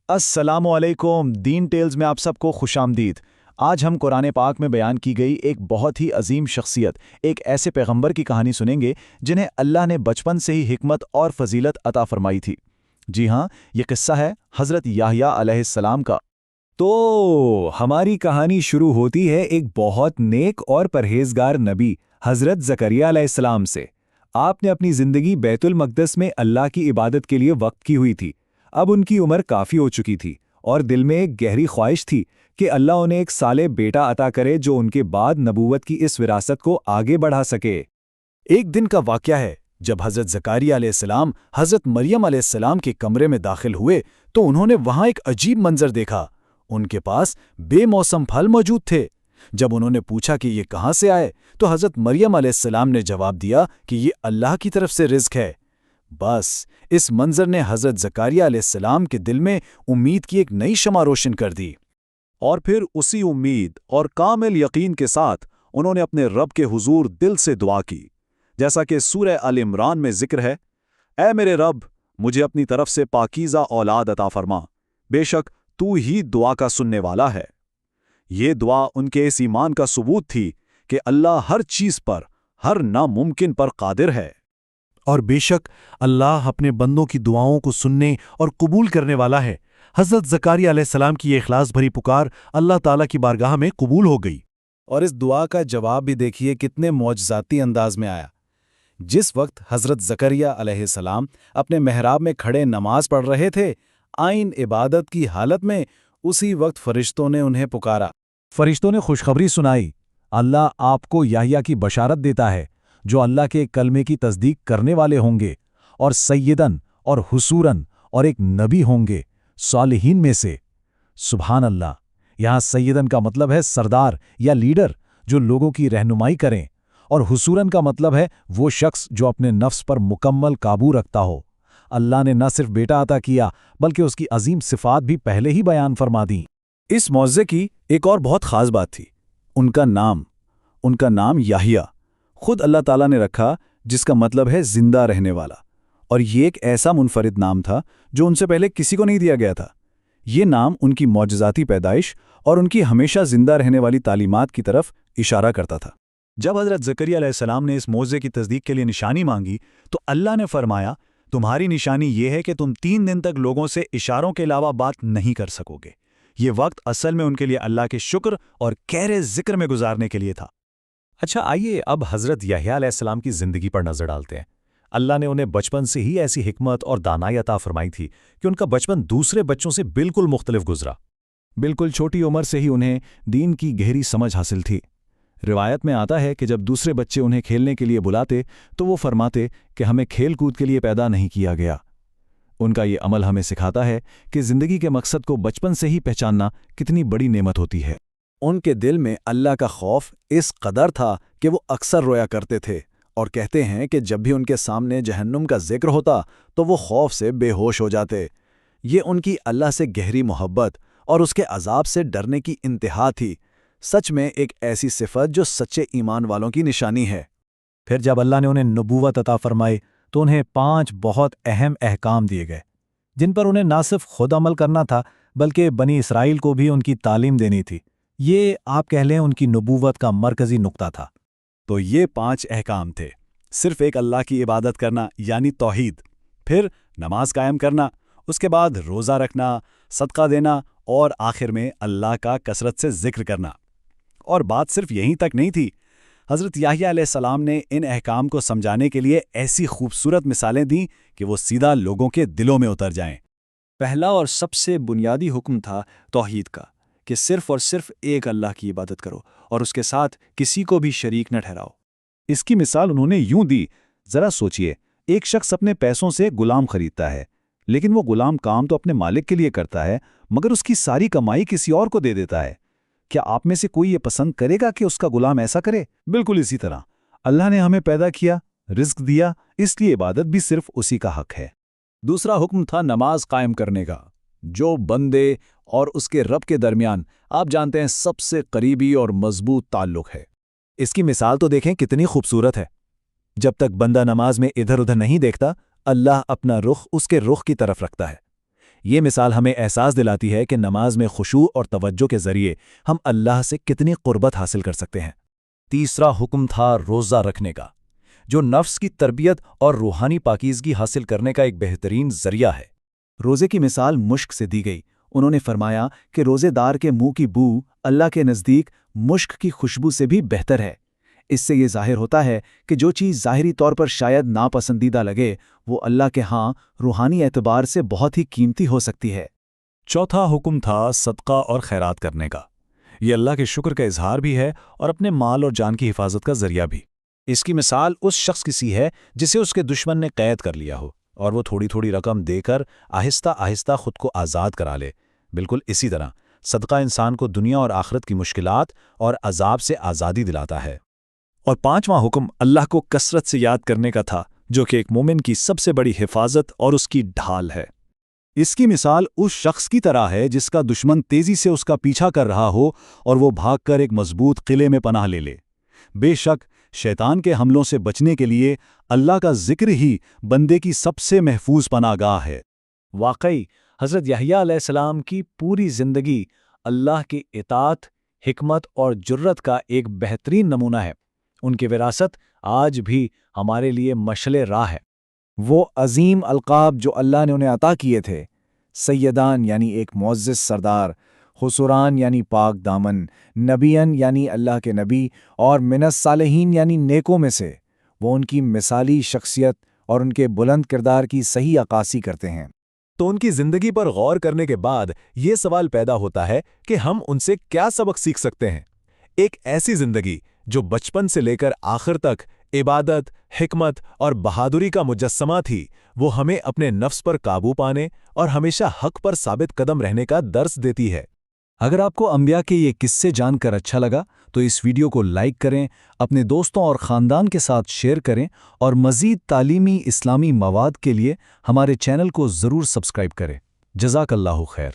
السلام علیکم، دین ٹیلز میں آپ سب کو خوش آمدید۔ آج ہم قرآن پاک میں بیان کی گئی ایک بہت ہی عظیم شخصیت، ایک ایسے پیغمبر کی کہانی سنیں گے جنہیں اللہ نے بچپن سے ہی حکمت اور فضیلت عطا فرمائی تھی۔ جی ہاں، یہ قصہ ہے حضرت یحییٰ علیہ السلام کا۔ تو ہماری کہانی شروع ہوتی ہے ایک بہت نیک اور پرہیزگار نبی حضرت زکریا علیہ السلام سے۔ آپ نے اپنی زندگی بیت المقدس میں اللہ کی عبادت کے لیے وقف کی ہوئی تھی۔ اب ان کی عمر کافی ہو چکی تھی اور دل میں ایک گہری خواہش تھی کہ اللہ انہیں ایک صالح بیٹا عطا کرے جو ان کے بعد نبوت کی اس وراثت کو آگے بڑھا سکے۔ ایک دن کا واقعہ ہے جب حضرت زکریا علیہ السلام حضرت مریم علیہ السلام کے کمرے میں داخل ہوئے تو انہوں نے وہاں ایک عجیب منظر دیکھا۔ ان کے پاس بے موسم پھل موجود تھے۔ جب انہوں نے پوچھا کہ یہ کہاں سے آئے تو حضرت مریم علیہ السلام نے جواب دیا کہ یہ اللہ کی طرف سے رزق ہے۔ بس اس منظر نے حضرت زکریا علیہ السلام کے دل میں امید کی ایک نئی شمع روشن کر دی، اور پھر اسی امید اور کامل یقین کے ساتھ انہوں نے اپنے رب کے حضور دل سے دعا کی، جیسا کہ سورہ آل عمران میں ذکر ہے: اے میرے رب، مجھے اپنی طرف سے پاکیزہ اولاد عطا فرما، بے شک تو ہی دعا کا سننے والا ہے۔ یہ دعا ان کے اس ایمان کا ثبوت تھی کہ اللہ ہر چیز پر، ہر ناممکن پر قادر ہے، اور بے شک اللہ اپنے بندوں کی دعاؤں کو سننے اور قبول کرنے والا ہے۔ حضرت زکریا علیہ السلام کی یہ اخلاص بھری پکار اللہ تعالیٰ کی بارگاہ میں قبول ہو گئی، اور اس دعا کا جواب بھی دیکھیے کتنے معجزاتی انداز میں آیا۔ جس وقت حضرت زکریا علیہ السلام اپنے محراب میں کھڑے نماز پڑھ رہے تھے، عین عبادت کی حالت میں، اسی وقت فرشتوں نے انہیں پکارا۔ فرشتوں نے خوشخبری سنائی، اللہ آپ کو یحییٰ کی بشارت دیتا ہے جو اللہ کے کلمے کی تصدیق کرنے والے ہوں گے، اور سیدن اور حصوراً اور ایک نبی ہوں گے صالحین میں سے۔ سبحان اللہ! یہاں سیدن کا مطلب ہے سردار یا لیڈر جو لوگوں کی رہنمائی کریں، اور حصوراً کا مطلب ہے وہ شخص جو اپنے نفس پر مکمل قابو رکھتا ہو۔ اللہ نے نہ صرف بیٹا عطا کیا بلکہ اس کی عظیم صفات بھی پہلے ہی بیان فرما دیں۔ اس معجزے کی ایک اور بہت خاص بات تھی، ان کا نام یحییٰ خود اللہ تعالیٰ نے رکھا، جس کا مطلب ہے زندہ رہنے والا، اور یہ ایک ایسا منفرد نام تھا جو ان سے پہلے کسی کو نہیں دیا گیا تھا۔ یہ نام ان کی معجزاتی پیدائش اور ان کی ہمیشہ زندہ رہنے والی تعلیمات کی طرف اشارہ کرتا تھا۔ جب حضرت زکریا علیہ السلام نے اس معجزے کی تصدیق کے لیے نشانی مانگی تو اللہ نے فرمایا، تمہاری نشانی یہ ہے کہ تم 3 دن تک لوگوں سے اشاروں کے علاوہ بات نہیں کر سکو گے۔ یہ وقت اصل میں ان کے لیے اللہ کے شکر اور کہر ذکر میں گزارنے کے لیے تھا۔ اچھا، آئیے اب حضرت یحییٰ علیہ السلام کی زندگی پر نظر ڈالتے ہیں۔ اللہ نے انہیں بچپن سے ہی ایسی حکمت اور دانائی عطا فرمائی تھی کہ ان کا بچپن دوسرے بچوں سے بالکل مختلف گزرا۔ بالکل چھوٹی عمر سے ہی انہیں دین کی گہری سمجھ حاصل تھی۔ روایت میں آتا ہے کہ جب دوسرے بچے انہیں کھیلنے کے لیے بلاتے تو وہ فرماتے کہ ہمیں کھیل کود کے لیے پیدا نہیں کیا گیا۔ ان کا یہ عمل ہمیں سکھاتا ہے کہ زندگی کے مقصد کو بچپن سے ہی پہچاننا کتنی بڑی نعمت ہوتی ہے۔ ان کے دل میں اللہ کا خوف اس قدر تھا کہ وہ اکثر رویا کرتے تھے، اور کہتے ہیں کہ جب بھی ان کے سامنے جہنم کا ذکر ہوتا تو وہ خوف سے بے ہوش ہو جاتے۔ یہ ان کی اللہ سے گہری محبت اور اس کے عذاب سے ڈرنے کی انتہا تھی، سچ میں ایک ایسی صفت جو سچے ایمان والوں کی نشانی ہے۔ پھر جب اللہ نے انہیں نبوت عطا فرمائی تو انہیں 5 بہت اہم احکام دیے گئے جن پر انہیں نہ صرف خود عمل کرنا تھا بلکہ بنی اسرائیل کو بھی ان کی تعلیم دینی تھی۔ یہ آپ کہہ لیں ان کی نبوت کا مرکزی نقطہ تھا۔ تو یہ 5 احکام تھے: صرف ایک اللہ کی عبادت کرنا یعنی توحید، پھر نماز قائم کرنا، اس کے بعد روزہ رکھنا، صدقہ دینا، اور آخر میں اللہ کا کثرت سے ذکر کرنا۔ اور بات صرف یہیں تک نہیں تھی، حضرت یحییٰ علیہ السلام نے ان احکام کو سمجھانے کے لیے ایسی خوبصورت مثالیں دیں کہ وہ سیدھا لوگوں کے دلوں میں اتر جائیں۔ پہلا اور سب سے بنیادی حکم تھا توحید کا، کہ صرف اور صرف ایک اللہ کی عبادت کرو اور اس کے ساتھ کسی کو بھی شریک نہ ٹھہراؤ۔ اس کی مثال انہوں نے یوں دی، ذرا سوچئے، ایک شخص اپنے پیسوں سے غلام خریدتا ہے، لیکن وہ غلام کام تو اپنے مالک کے لیے کرتا ہے مگر اس کی ساری کمائی کسی اور کو دے دیتا ہے۔ کیا آپ میں سے کوئی یہ پسند کرے گا کہ اس کا غلام ایسا کرے؟ بالکل اسی طرح اللہ نے ہمیں پیدا کیا، رزق دیا، اس لیے عبادت بھی صرف اسی کا حق ہے۔ دوسرا حکم تھا نماز قائم کرنے کا، جو بندے اور اس کے رب کے درمیان آپ جانتے ہیں سب سے قریبی اور مضبوط تعلق ہے۔ اس کی مثال تو دیکھیں کتنی خوبصورت ہے۔ جب تک بندہ نماز میں ادھر ادھر نہیں دیکھتا، اللہ اپنا رخ اس کے رخ کی طرف رکھتا ہے۔ یہ مثال ہمیں احساس دلاتی ہے کہ نماز میں خشوع اور توجہ کے ذریعے ہم اللہ سے کتنی قربت حاصل کر سکتے ہیں۔ تیسرا حکم تھا روزہ رکھنے کا، جو نفس کی تربیت اور روحانی پاکیزگی حاصل کرنے کا ایک بہترین ذریعہ ہے۔ روزے کی مثال مشک سے دی گئی۔ انہوں نے فرمایا کہ روزے دار کے منہ کی بو اللہ کے نزدیک مشک کی خوشبو سے بھی بہتر ہے۔ اس سے یہ ظاہر ہوتا ہے کہ جو چیز ظاہری طور پر شاید ناپسندیدہ لگے وہ اللہ کے ہاں روحانی اعتبار سے بہت ہی قیمتی ہو سکتی ہے۔ چوتھا حکم تھا صدقہ اور خیرات کرنے کا۔ یہ اللہ کے شکر کا اظہار بھی ہے اور اپنے مال اور جان کی حفاظت کا ذریعہ بھی۔ اس کی مثال اس شخص کی سی ہے جسے اس کے دشمن نے قید کر لیا ہو اور وہ تھوڑی تھوڑی رقم دے کر آہستہ آہستہ خود کو آزاد کرا لے۔ بالکل اسی طرح صدقہ انسان کو دنیا اور آخرت کی مشکلات اور عذاب سے آزادی دلاتا ہے۔ اور پانچواں حکم اللہ کو کثرت سے یاد کرنے کا تھا، جو کہ ایک مومن کی سب سے بڑی حفاظت اور اس کی ڈھال ہے۔ اس کی مثال اس شخص کی طرح ہے جس کا دشمن تیزی سے اس کا پیچھا کر رہا ہو اور وہ بھاگ کر ایک مضبوط قلعے میں پناہ لے لے۔ بے شک شیطان کے حملوں سے بچنے کے لیے اللہ کا ذکر ہی بندے کی سب سے محفوظ پناہ گاہ ہے۔ واقعی حضرت یحییٰ علیہ السلام کی پوری زندگی اللہ کی اطاعت، حکمت اور جرت کا ایک بہترین نمونہ ہے۔ ان کی وراثت آج بھی ہمارے لیے مشعل راہ ہے۔ وہ عظیم القاب جو اللہ نے انہیں عطا کیے تھے، سیدان یعنی ایک معزز سردار، خسران یعنی پاک دامن، نبیان یعنی اللہ کے نبی، اور من الصالحین یعنی نیکوں میں سے، وہ ان کی مثالی شخصیت اور ان کے بلند کردار کی صحیح عکاسی کرتے ہیں۔ تو ان کی زندگی پر غور کرنے کے بعد یہ سوال پیدا ہوتا ہے کہ ہم ان سے کیا سبق سیکھ سکتے ہیں؟ ایک ایسی زندگی جو بچپن سے لے کر آخر تک عبادت، حکمت اور بہادری کا مجسمہ تھی، وہ ہمیں اپنے نفس پر قابو پانے اور ہمیشہ حق پر ثابت قدم رہنے کا درس دیتی ہے۔ اگر آپ کو انبیاء کے یہ قصے جان کر اچھا لگا تو اس ویڈیو کو لائک کریں، اپنے دوستوں اور خاندان کے ساتھ شیئر کریں، اور مزید تعلیمی اسلامی مواد کے لیے ہمارے چینل کو ضرور سبسکرائب کریں۔ جزاک اللہ خیر۔